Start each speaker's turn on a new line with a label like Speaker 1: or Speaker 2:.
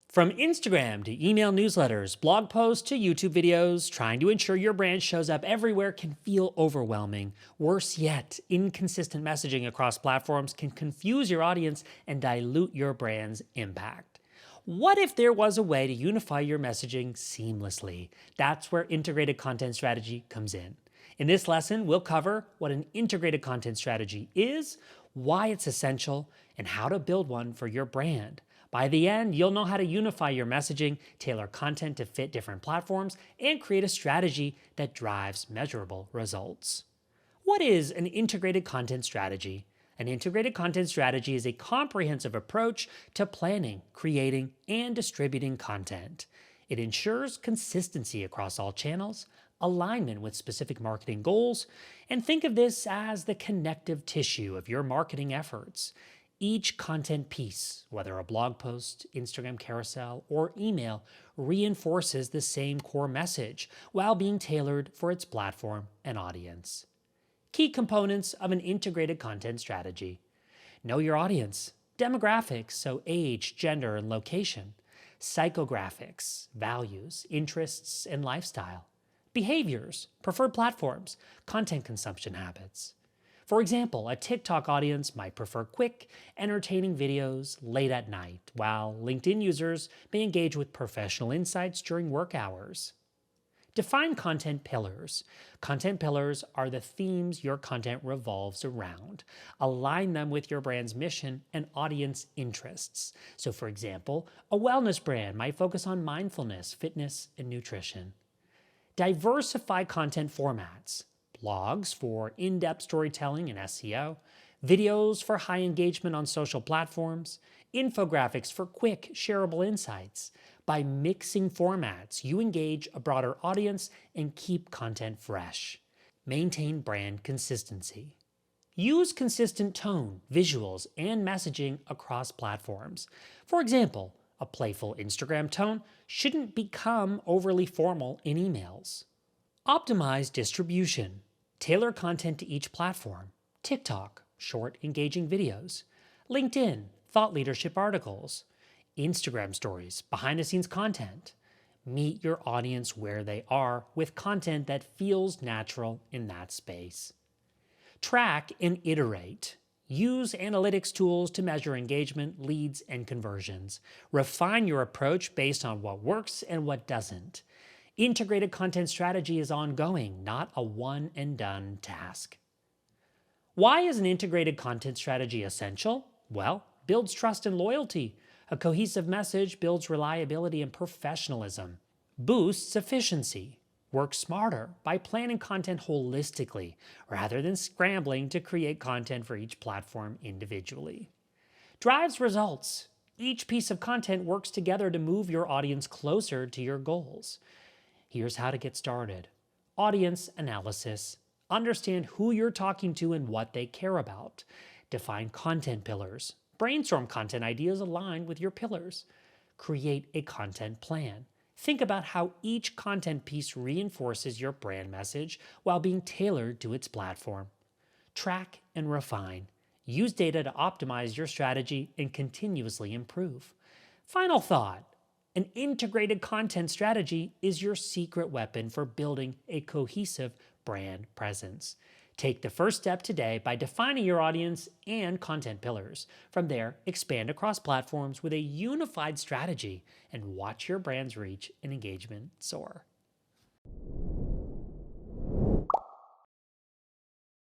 Speaker 1: From Instagram to email newsletters, blog posts to YouTube videos, trying to ensure your brand shows up everywhere can feel overwhelming. Worse yet, inconsistent messaging across platforms can confuse your audience and dilute your brand's impact. What if there was a way to unify your messaging seamlessly? That's where integrated content strategy comes in. In this lesson, we'll cover what an integrated content strategy is, why it's essential, and how to build one for your brand. By the end, you'll know how to unify your messaging, tailor content to fit different platforms, and create a strategy that drives measurable results. What is an integrated content strategy? An integrated content strategy is a comprehensive approach to planning, creating, and distributing content. It ensures consistency across all channels, alignment with specific marketing goals, and think of this as the connective tissue of your marketing efforts. Each content piece, whether a blog post, Instagram carousel, or email, reinforces the same core message while being tailored for its platform and audience. Key components of an integrated content strategy. Know your audience. Demographics, so age, gender, and location. Psychographics, values, interests, and lifestyle. Behaviors, preferred platforms, content consumption habits. For example, a TikTok audience might prefer quick, entertaining videos late at night, while LinkedIn users may engage with professional insights during work hours. Define content pillars. Content pillars are the themes your content revolves around. Align them with your brand's mission and audience interests. So, for example, a wellness brand might focus on mindfulness, fitness, and nutrition. Diversify content formats. Blogs for in-depth storytelling and SEO, videos for high engagement on social platforms, infographics for quick, shareable insights. By mixing formats, you engage a broader audience and keep content fresh. Maintain brand consistency. Use consistent tone, visuals, and messaging across platforms. For example, a playful Instagram tone shouldn't become overly formal in emails. Optimize distribution. Tailor content to each platform. TikTok, short, engaging videos. LinkedIn, thought leadership articles. Instagram stories, behind-the-scenes content. Meet your audience where they are with content that feels natural in that space. Track and iterate. Use analytics tools to measure engagement, leads, and conversions. Refine your approach based on what works and what doesn't. Integrated content strategy is ongoing, not a one-and-done task. Why is an integrated content strategy essential? Well, builds trust and loyalty. A cohesive message builds reliability and professionalism. Boosts efficiency. Work smarter by planning content holistically rather than scrambling to create content for each platform individually. Drives results. Each piece of content works together to move your audience closer to your goals. Here's how to get started. Audience analysis. Understand who you're talking to and what they care about. Define content pillars. Brainstorm content ideas aligned with your pillars. Create a content plan. Think about how each content piece reinforces your brand message while being tailored to its platform. Track and refine. Use data to optimize your strategy and continuously improve. Final thought. An integrated content strategy is your secret weapon for building a cohesive brand presence. Take the first step today by defining your audience and content pillars. From there, expand across platforms with a unified strategy and watch your brand's reach and engagement soar.